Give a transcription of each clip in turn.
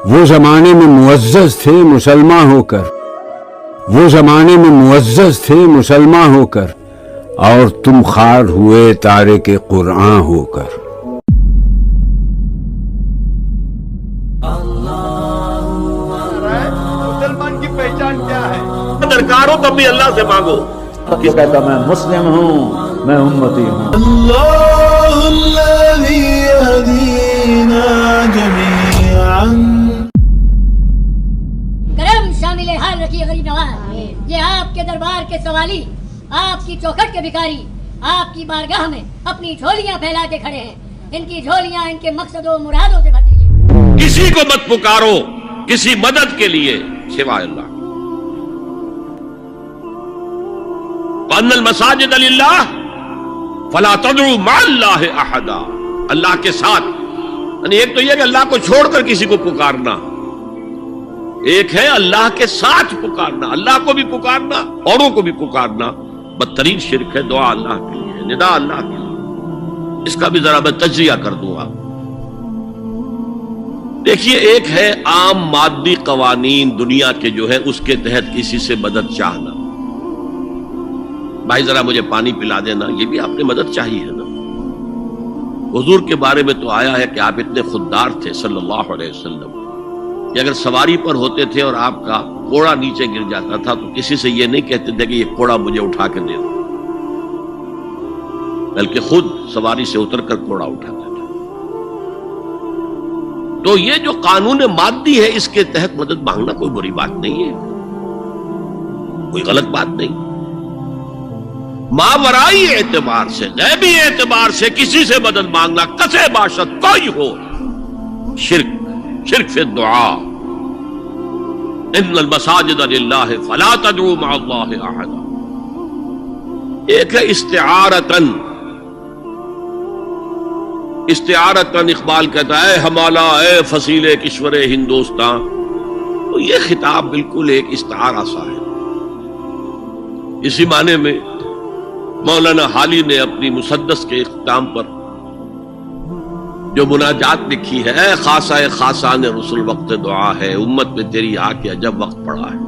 وہ زمانے میں معزز تھے مسلمان ہو کر، وہ زمانے میں معزز تھے مسلمان ہو کر، اور تم خوار ہوئے تارک قرآن ہو کر۔ مسلمان کی پہچان کیا ہے؟ درکار ہو تب بھی اللہ سے مانگو۔ وہ کہتا میں مسلم ہوں، میں امتی ہوں۔ اللہ الذی یہدینا جمیعا۔ کرم شامل حال رکھیے غریب نواز، یہ آپ کے دربار کے سوالی، آپ کی چوکھٹ کے بھکاری آپ کی بارگاہ میں اپنی جھولیاں پھیلا کے کھڑے ہیں۔ ان کی جھولیاں ان کے مقصد و مرادوں سے بھر دیجیے۔ کسی کو مت پکارو کسی مدد کے لیے سوائے اللہ۔ وَأَنَّ الْمَسَاجِدَ لِلَّهِ فَلَا تَدْعُوا مَعَ اللَّهِ أَحَدًا، اللہ کے ساتھ، یعنی ایک تو یہ کہ اللہ کو چھوڑ کر کسی کو پکارنا، ایک ہے اللہ کے ساتھ پکارنا، اللہ کو بھی پکارنا اوروں کو بھی پکارنا بدترین شرک ہے۔ دعا اللہ کے لیے، ندا اللہ کے لیے، اس کا بھی ذرا میں تجزیہ کر دوں گا۔ دیکھیے، ایک ہے عام مادی قوانین دنیا کے جو ہے اس کے تحت کسی سے مدد چاہنا، بھائی ذرا مجھے پانی پلا دینا، یہ بھی آپ نے مدد چاہیے ہے نا۔ حضور کے بارے میں تو آیا ہے کہ آپ اتنے خوددار تھے صلی اللہ علیہ وسلم کہ اگر سواری پر ہوتے تھے اور آپ کا کوڑا نیچے گر جاتا تھا تو کسی سے یہ نہیں کہتے تھے کہ یہ کوڑا مجھے اٹھا کے دے دو، بلکہ خود سواری سے اتر کر کوڑا اٹھاتے تھے۔ تو یہ جو قانون مادی ہے اس کے تحت مدد مانگنا کوئی بری بات نہیں ہے، کوئی غلط بات نہیں۔ ماورائی اعتبار سے، غیبی اعتبار سے کسی سے مدد مانگنا کسے باشد کوئی ہو، شرک فی الدعاء۔ ان المساجد للہ فلا تدعوا مع اللہ احدا۔ ایک ہے استعارتن، استعارتن اقبال کہتا ہے ہمالا اے فصیل کشور ہندوستان، تو یہ خطاب بالکل ایک استعارہ سا ہے۔ اسی معنی میں مولانا حالی نے اپنی مسدس کے اختتام پر جو مناجات لکھی ہے، اے خاصہ خاصان رسول وقت دعا ہے، امت میں تیری آ کے عجب وقت پڑا ہے۔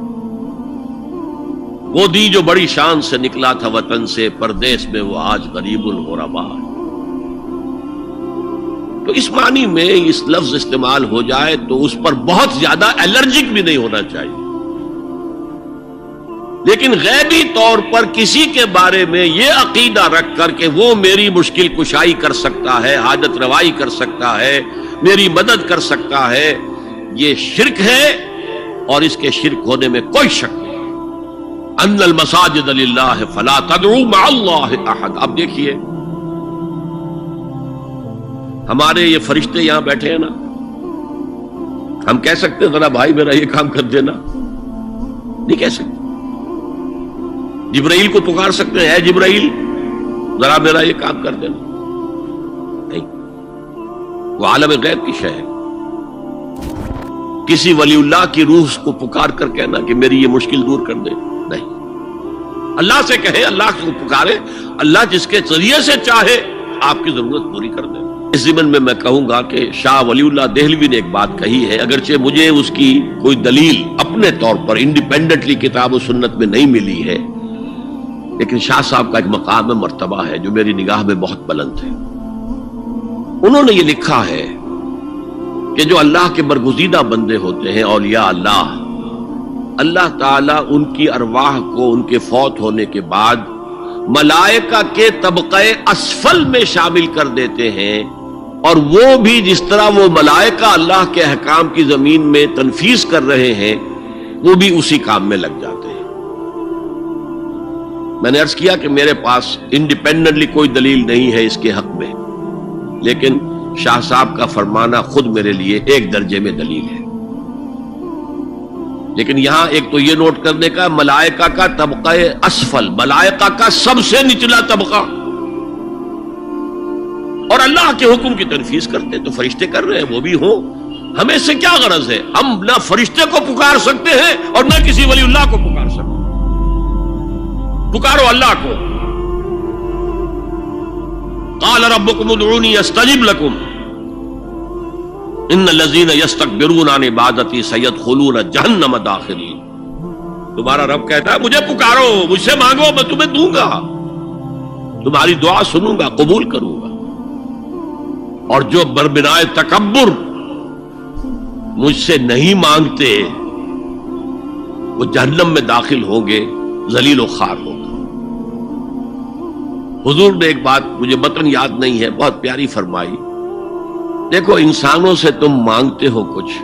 وہ دی جو بڑی شان سے نکلا تھا وطن سے، پردیس میں وہ آج غریب الغربا ہے۔ تو اس معنی میں اس لفظ استعمال ہو جائے تو اس پر بہت زیادہ الرجک بھی نہیں ہونا چاہیے، لیکن غیبی طور پر کسی کے بارے میں یہ عقیدہ رکھ کر کہ وہ میری مشکل کشائی کر سکتا ہے، حاجت روائی کر سکتا ہے، میری مدد کر سکتا ہے، یہ شرک ہے، اور اس کے شرک ہونے میں کوئی شک نہیں۔ ان المساجد للہ فلا تدعوا مع اللہ احد۔ اب دیکھیے، ہمارے یہ فرشتے یہاں بیٹھے ہیں نا، ہم کہہ سکتے ہیں ذرا بھائی میرا یہ کام کر دینا؟ نہیں کہہ سکتے۔ جبرائیل کو پکار سکتے ہیں، اے جبرائیل ذرا میرا یہ کام کر دینا؟ نہیں، وہ عالم غیب کی شے ہے۔ کسی ولی اللہ کی روح کو پکار کر کہنا کہ میری یہ مشکل دور کر دے، نہیں۔ اللہ سے کہے، اللہ کو پکارے، اللہ جس کے ذریعے سے چاہے آپ کی ضرورت پوری کر دے۔ اس ضمن میں کہوں گا کہ شاہ ولی اللہ دہلوی نے ایک بات کہی ہے، اگرچہ مجھے اس کی کوئی دلیل اپنے طور پر انڈیپینڈنٹلی کتاب و سنت میں نہیں ملی ہے، لیکن شاہ صاحب کا ایک مقام مرتبہ ہے جو میری نگاہ میں بہت بلند ہے۔ انہوں نے یہ لکھا ہے کہ جو اللہ کے برگزیدہ بندے ہوتے ہیں، اولیاء اللہ، اللہ تعالیٰ ان کی ارواح کو ان کے فوت ہونے کے بعد ملائکہ کے طبقہ اسفل میں شامل کر دیتے ہیں، اور وہ بھی جس طرح وہ ملائکہ اللہ کے احکام کی زمین میں تنفیذ کر رہے ہیں، وہ بھی اسی کام میں لگ جاتے ہیں۔ میں نے عرض کیا کہ میرے پاس انڈیپینڈنٹلی کوئی دلیل نہیں ہے اس کے حق میں، لیکن شاہ صاحب کا فرمانا خود میرے لیے ایک درجے میں دلیل ہے۔ لیکن یہاں ایک تو یہ نوٹ کرنے کا، ملائکہ کا طبقہ اسفل، ملائکہ کا سب سے نچلا طبقہ، اور اللہ کے حکم کی تنفیذ کرتے تو فرشتے کر رہے ہیں، وہ بھی ہوں، ہمیں اس سے کیا غرض ہے؟ ہم نہ فرشتے کو پکار سکتے ہیں اور نہ کسی ولی اللہ کو پکار سکتے۔ پکارو اللہ کو۔ قال ربکم ادعونی استجب لکم، ان الذین یستکبرون عن عبادتی سیدخلون جہنم داخرین. تمہارا رب کہتا ہے مجھے پکارو، مجھ سے مانگو، میں تمہیں دوں گا، تمہاری دعا سنوں گا، قبول کروں گا. اور جو بربنائے تکبر مجھ سے نہیں مانگتے وہ جہنم میں داخل ہوں گے، ذلیل و خوار ہوں گے. حضور نے ایک بات مجھے متن یاد نہیں ہے، بہت پیاری فرمائی. دیکھو انسانوں سے تم مانگتے ہو کچھ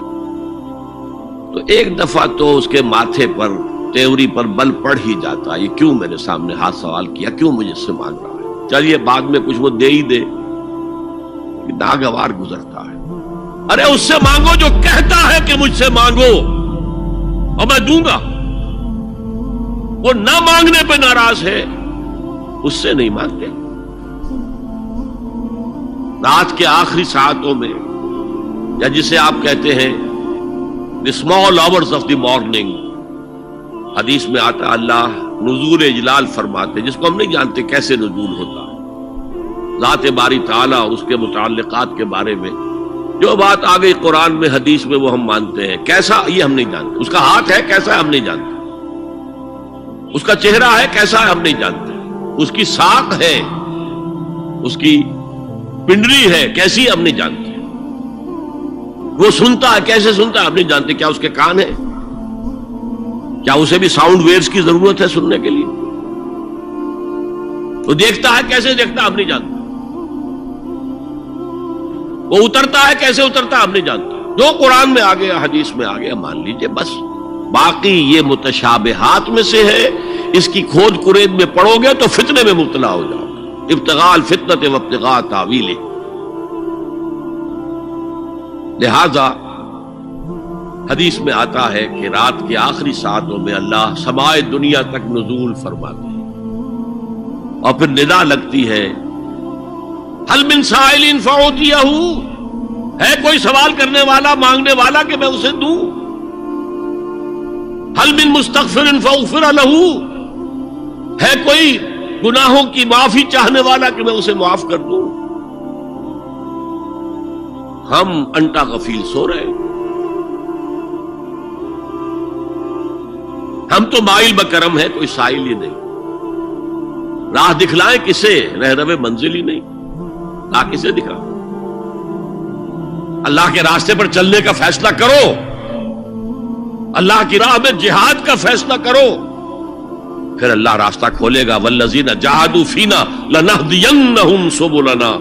تو ایک دفعہ تو اس کے ماتھے پر تیوری پر بل پڑ ہی جاتا، یہ کیوں میرے سامنے ہاتھ سوال کیا، کیوں مجھے اس سے مانگ رہا ہے، چلیے بعد میں کچھ وہ دے ہی دے. ناگوار گزرتا ہے. ارے اس سے مانگو جو کہتا ہے کہ مجھ سے مانگو اور میں دوں گا. وہ نہ مانگنے پہ ناراض ہے، اس سے نہیں مانگتے. رات کے آخری ساعتوں میں، یا جسے آپ کہتے ہیں the small hours of the morning، حدیث میں آتا اللہ نزول اجلال فرماتے، جس کو ہم نہیں جانتے کیسے نزول ہوتا ہے. ذات باری تعالیٰ اور اس کے متعلقات کے بارے میں جو بات آ گئی قرآن میں حدیث میں وہ ہم مانتے ہیں. کیسا یہ ہم نہیں جانتے، اس کا ہاتھ ہے کیسا ہے ہم نہیں جانتے، اس کا چہرہ ہے کیسا ہے ہم نہیں جانتے، اس کی ساق ہے، اس کی پنڈری ہے کیسی ہم نہیں جانتے، وہ سنتا ہے کیسے سنتا ہے ہم نہیں جانتے. کیا اس کے کان ہے، کیا اسے بھی ساؤنڈ ویوز کی ضرورت ہے سننے کے لیے، وہ دیکھتا ہے کیسے دیکھتا ہے ہم نہیں جانتے، وہ اترتا ہے کیسے اترتا ہے ہم نہیں جانتے. جو قرآن میں آ گیا حدیث میں آ گیا مان لیجئے بس. باقی یہ متشابہات میں سے ہے، اس کی کھود کرید میں پڑو گے تو فتنے میں مبتلا ہو جاؤ گے. ابتغاء الفتنۃ وابتغاء تاویلہ. لہذا حدیث میں آتا ہے کہ رات کے آخری ساعتوں میں اللہ سمائے دنیا تک نزول فرماتے ہیں اور پھر ندا لگتی ہے حل من سائل فاعطیہ، ہے کوئی سوال کرنے والا مانگنے والا کہ میں اسے دوں. حل من مستغفر فاغفر لہ، ہے کوئی گناہوں کی معافی چاہنے والا کہ میں اسے معاف کر دوں. ہم انٹا غفیل سو رہے، ہم تو مائل بکرم ہے، کوئی سائل ہی نہیں. راہ دکھلائیں کسے، رہنما منزل ہی نہیں، راہ کسے دکھا. اللہ کے راستے پر چلنے کا فیصلہ کرو، اللہ کی راہ میں جہاد کا فیصلہ کرو، پھر اللہ راستہ کھولے گا. والذین جاہدوا فینا لنہدینہم سبلنا.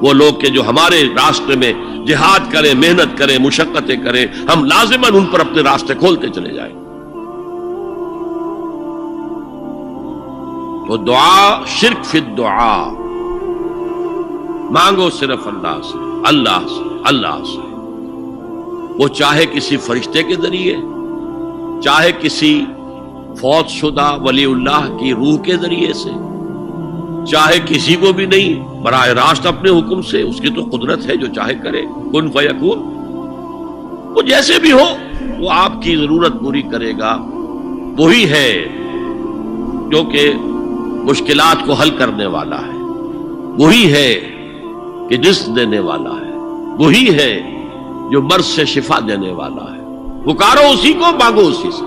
وہ لوگ کہ جو ہمارے راستے میں جہاد کریں، محنت کریں، مشقتیں کریں، ہم لازماً ان پر اپنے راستے کھولتے چلے جائیں. تو دعا شرک فی الدعا، مانگو صرف اللہ سے، اللہ سے، اللہ سے. وہ چاہے کسی فرشتے کے ذریعے، چاہے کسی فوت شدہ ولی اللہ کی روح کے ذریعے سے، چاہے کسی کو بھی نہیں، براہ راست اپنے حکم سے. اس کی تو قدرت ہے، جو چاہے کرے، کن فیکون. وہ جیسے بھی ہو وہ آپ کی ضرورت پوری کرے گا. وہی ہے جو کہ مشکلات کو حل کرنے والا ہے، وہی ہے کہ رزق دینے والا ہے، وہی ہے جو مرض سے شفا دینے والا ہے. پکارو اسی کو، مانگو اسی سے.